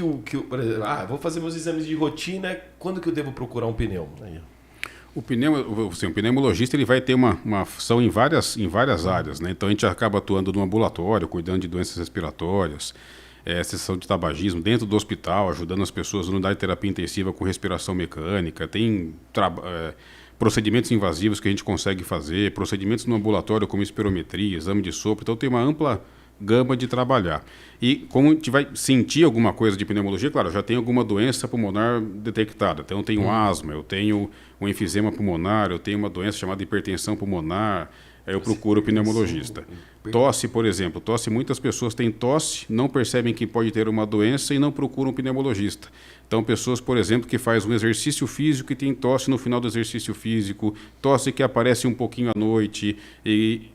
por exemplo, vou fazer meus exames de rotina, quando que eu devo procurar um pneu? Aí, o pneumologista ele vai ter uma ação em várias áreas, né? Então a gente acaba atuando no ambulatório, cuidando de doenças respiratórias, sessão de tabagismo dentro do hospital, ajudando as pessoas na unidade de terapia intensiva com respiração mecânica, tem procedimentos invasivos que a gente consegue fazer, procedimentos no ambulatório como espirometria, exame de sopro, então tem uma ampla gama de trabalhar. E como a gente vai sentir alguma coisa de pneumologia, claro, eu já tenho alguma doença pulmonar detectada, então eu tenho asma, eu tenho um enfisema pulmonar, eu tenho uma doença chamada hipertensão pulmonar, aí eu procuro o pneumologista. Tosse, por exemplo, muitas pessoas têm tosse, não percebem que pode ter uma doença e não procuram um pneumologista. Então, pessoas, por exemplo, que fazem um exercício físico e tem tosse no final do exercício físico, tosse que aparece um pouquinho à noite e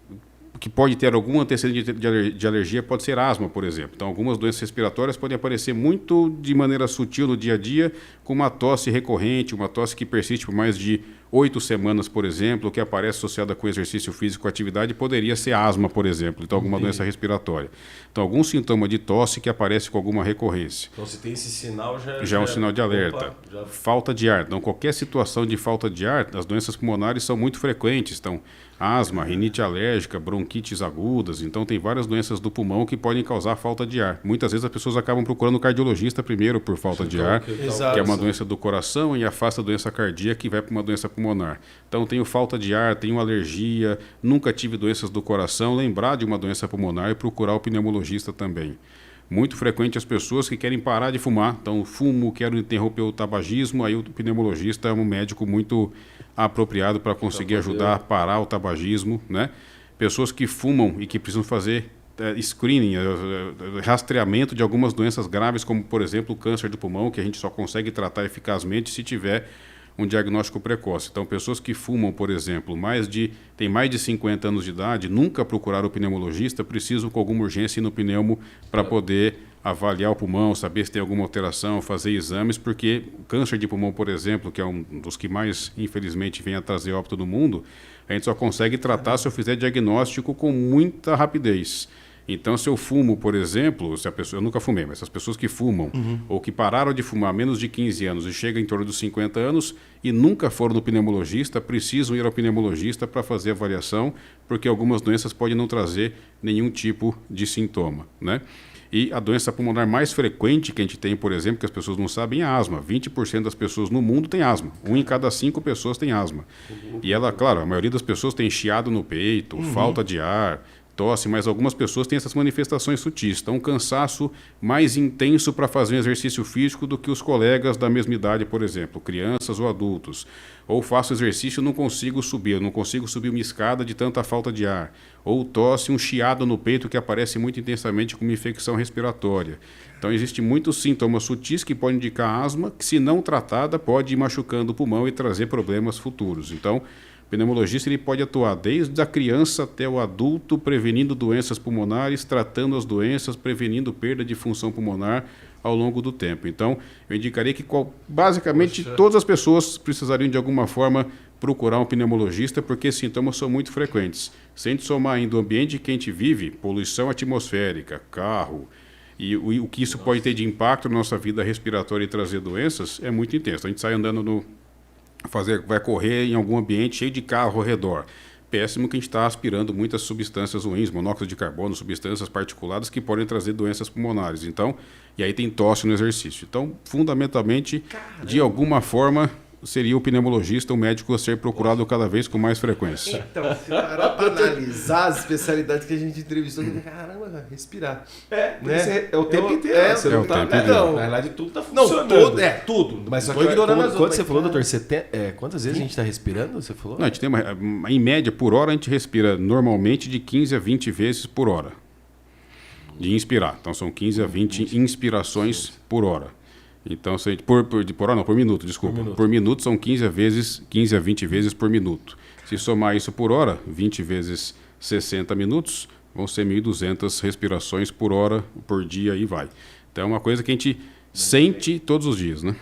que pode ter algum antecedente de alergia, pode ser asma, por exemplo. Então, algumas doenças respiratórias podem aparecer muito de maneira sutil no dia a dia, com uma tosse recorrente, uma tosse que persiste por mais de 8 semanas, por exemplo, que aparece associada com exercício físico, atividade, poderia ser asma, por exemplo, então alguma doença respiratória. Então, algum sintoma de tosse que aparece com alguma recorrência. Então, se tem esse sinal, já é um sinal de alerta. Falta de ar. Então, qualquer situação de falta de ar, as doenças pulmonares são muito frequentes. Então, asma, rinite alérgica, bronquites agudas. Então, tem várias doenças do pulmão que podem causar falta de ar. Muitas vezes as pessoas acabam procurando o cardiologista primeiro por falta de ar, que é uma doença do coração, e afasta a doença cardíaca que vai para uma doença pulmonar. Então, tenho falta de ar, tenho alergia, nunca tive doenças do coração, lembrar de uma doença pulmonar e procurar o pneumologista também. Muito frequente as pessoas que querem parar de fumar, então fumo, quero interromper o tabagismo, aí o pneumologista é um médico muito apropriado para conseguir ajudar a parar o tabagismo, né? Pessoas que fumam e que precisam fazer screening, rastreamento de algumas doenças graves, como por exemplo o câncer do pulmão, que a gente só consegue tratar eficazmente se tiver um diagnóstico precoce. Então, pessoas que fumam, por exemplo, têm mais de 50 anos de idade, nunca procuraram o pneumologista, precisam com alguma urgência ir no pneumo para poder avaliar o pulmão, saber se tem alguma alteração, fazer exames, porque o câncer de pulmão, por exemplo, que é um dos que mais, infelizmente, vem a trazer óbito do mundo, a gente só consegue tratar se eu fizer diagnóstico com muita rapidez. Então, se eu fumo, por exemplo, eu nunca fumei, mas as pessoas que fumam ou que pararam de fumar há menos de 15 anos e chegam em torno dos 50 anos e nunca foram no pneumologista, precisam ir ao pneumologista para fazer avaliação, porque algumas doenças podem não trazer nenhum tipo de sintoma, né? E a doença pulmonar mais frequente que a gente tem, por exemplo, que as pessoas não sabem, é a asma. 20% das pessoas no mundo tem asma. 1 em cada 5 pessoas tem asma. E ela, claro, a maioria das pessoas tem chiado no peito, falta de ar, tosse, mas algumas pessoas têm essas manifestações sutis. Então, um cansaço mais intenso para fazer um exercício físico do que os colegas da mesma idade, por exemplo, crianças ou adultos. Ou faço exercício e não consigo subir, não consigo subir uma escada de tanta falta de ar. Ou tosse, um chiado no peito que aparece muito intensamente como infecção respiratória. Então, existem muitos sintomas sutis que podem indicar asma, que se não tratada pode ir machucando o pulmão e trazer problemas futuros. Então, o pneumologista ele pode atuar desde a criança até o adulto, prevenindo doenças pulmonares, tratando as doenças, prevenindo perda de função pulmonar ao longo do tempo. Então, eu indicaria que basicamente todas as pessoas precisariam de alguma forma procurar um pneumologista, porque esses sintomas são muito frequentes. Se a gente somar ainda o ambiente que a gente vive, poluição atmosférica, carro, e o que isso pode ter de impacto na nossa vida respiratória e trazer doenças, é muito intenso. A gente sai andando vai correr em algum ambiente cheio de carro ao redor. Péssimo que a gente está aspirando muitas substâncias ruins, monóxido de carbono, substâncias particuladas que podem trazer doenças pulmonares. Então, e aí tem tosse no exercício. Então, fundamentalmente, de alguma forma, seria o pneumologista, o médico a ser procurado cada vez com mais frequência. Então, se parar para analisar as especialidades que a gente entrevistou, caramba, respirar. Né? É o tempo inteiro. Você não tá, não, na verdade, tudo tá funcionando. Tudo. Mas só que ignorando as outras. Quando você falou, doutor, quantas vezes a gente está respirando? Você falou? Não, a gente tem em média, por hora, a gente respira normalmente de 15 a 20 vezes por hora. De inspirar. Então, são 15 a 20 inspirações por hora. Então, se a gente, por minuto, desculpa. Por minuto são 15 a 20 vezes por minuto. Se somar isso por hora, 20 vezes 60 minutos, vão ser 1.200 respirações por hora, por dia e vai. Então, é uma coisa que a gente sente todos os dias, né?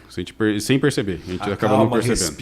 Sem perceber. A gente acaba não percebendo.